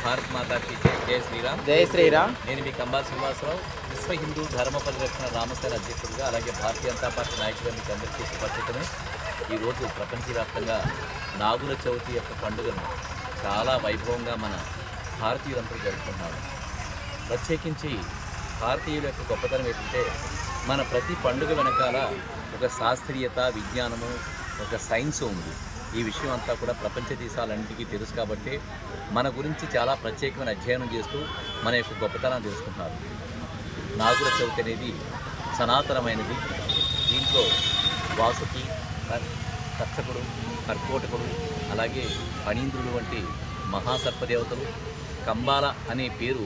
భారత్ మాతా key జై. జై శ్రీరామ్. జై శ్రీరామ్. నేను మీ కంబా శ్రీనివాసరావు, విశ్వ హిందూ ధర్మ పరిరక్షణ రామసేన అధ్యక్షుడిగా, అలాగే భారతీయ జనతా పార్టీ నాయకుడిగా మీకు అందరికీ సుపరిచితమే. ఈరోజు ప్రపంచవ్యాప్తంగా నాగుల చవితి యొక్క పండుగను చాలా వైభవంగా మన భారతీయులందరూ జరుపుకుంటున్నారు. ప్రత్యేకించి భారతీయుల యొక్క గొప్పతనం ఏంటంటే మన ప్రతి పండుగ వెనకాల ఒక శాస్త్రీయత, విజ్ఞానము, ఒక సైన్స్ ఉంది. ఈ విషయం అంతా కూడా ప్రపంచ దేశాలన్నింటికీ తెలుసు కాబట్టి మన గురించి చాలా ప్రత్యేకమైన అధ్యయనం చేస్తూ మన యొక్క గొప్పతనాన్ని తెలుసుకుంటున్నారు. నాగుల చవితి అనేది సనాతనమైనది. దీంట్లో వాసుకి, కర్షకుడు, కర్కోటకుడు, అలాగే ఫణీంద్రుడు వంటి మహాసర్పదేవతలు, కంబాల అనే పేరు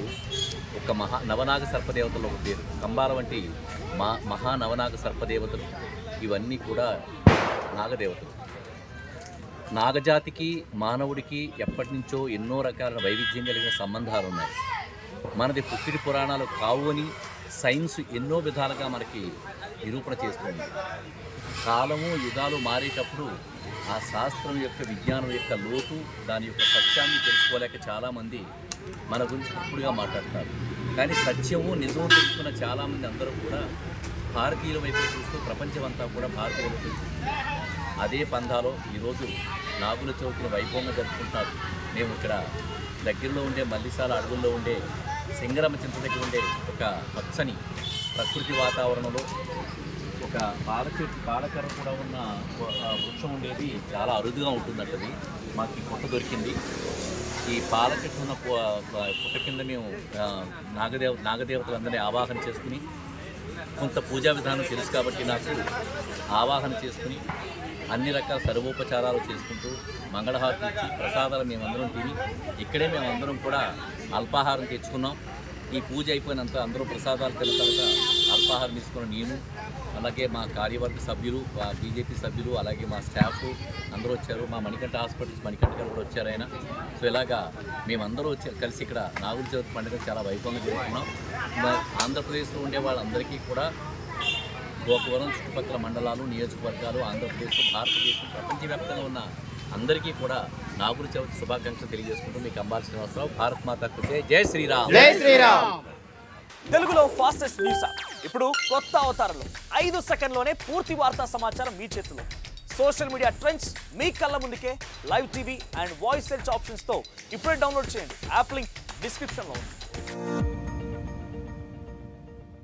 ఒక నవనాగ సర్పదేవతలు ఒక పేరు. కంబాల వంటి మహానవనాగ సర్పదేవతలు ఇవన్నీ కూడా నాగదేవతలు. నాగజాతికి మానవుడికి ఎప్పటి నుంచో ఎన్నో రకాల వైవిధ్యం కలిగిన సంబంధాలు ఉన్నాయి. మనది పుట్టిడి పురాణాలు కావు అని సైన్స్ ఎన్నో విధాలుగా మనకి నిరూపణ చేస్తుంది. కాలము, యుగాలు మారేటప్పుడు ఆ శాస్త్రం యొక్క, విజ్ఞానం యొక్క లోతు, దాని యొక్క సత్యాన్ని తెలుసుకోలేక చాలామంది మన గురించి తప్పుడుగా మాట్లాడతారు. కానీ సత్యము, నిజము తెలుసుకున్న చాలామంది అందరూ కూడా భారతీయుల వైపు చూస్తూ ప్రపంచమంతా కూడా భారతీయుల వైపు చూస్తుంది. అదే పందాలో ఈరోజు నాగుల చవితిని వైభవంగా జరుపుకుంటున్నారు. మేము ఇక్కడ దగ్గరలో ఉండే మల్లిసాల అడవుల్లో ఉండే సింగరమ్మ చింత దగ్గర ఉండే ఒక పచ్చని ప్రకృతి వాతావరణంలో ఒక పాలకర్ర కూడా ఉన్న వృక్షం ఉండేది చాలా అరుదుగా ఉంటుందంటది. మాకు ఈ పుట్ట దొరికింది. ఈ పాల చెట్టు ఉన్న పుట్ట కింద మేము నాగదేవతలందరినీ ఆవాహన చేసుకుని, కొంత పూజా విధానం తెలుసు కాబట్టి నాకు ఆవాహన చేసుకుని అన్ని రకాల సర్వోపచారాలు చేసుకుంటూ మంగళహారతి ఇచ్చి ప్రసాదాలు మేమందరం తిని, ఇక్కడే మేమందరం కూడా అల్పాహారం తెచ్చుకున్నాం. ఈ పూజ అయిపోయినంత అందరూ ప్రసాదాలు తిన్న తర్వాత అల్పాహారం తీసుకున్న నేను, అలాగే మా కార్యవర్గ సభ్యులు, బీజేపీ సభ్యులు, అలాగే మా స్టాఫ్ అందరూ వచ్చారు. మా మణికంఠ హాస్పిటల్స్ మణికంఠ గారు కూడా వచ్చారు ఆయన. సో ఇలాగా మేమందరూ కలిసి ఇక్కడ నాగుల చవితి పండుగ చాలా వైభవంగా జరుపుకున్నాం. ఆంధ్రప్రదేశ్లో ఉండే వాళ్ళందరికీ కూడా గోకవరం చుట్టుపక్కల మండలాలు, నియోజకవర్గాలు, ఆంధ్రప్రదేశ్, భారతదేశం, ప్రపంచవ్యాప్తంగా ఉన్న అందరికీ కూడా నాగుల చవితి శుభాకాంక్షలు తెలియజేసుకుంటూ మీ కంబా శ్రీనివాసరావు. భారత్ మాతా కీ జై. జై శ్రీరామ్. జై శ్రీరామ్. తెలుగులో ఫాస్టెస్ట్ న్యూస్ యాప్ ఇప్పుడు కొత్త అవతారంలో 5 సెకండ్లోనే పూర్తి వార్తా సమాచారం మీ చేతిలో. సోషల్ మీడియా ట్రెండ్స్ మీ కళ్ళ ముందుకే live TV and voice search options తో ఇప్పుడే డౌన్లోడ్ చేయండి. యాప్ లింక్ డిస్క్రిప్షన్లో ఉంది.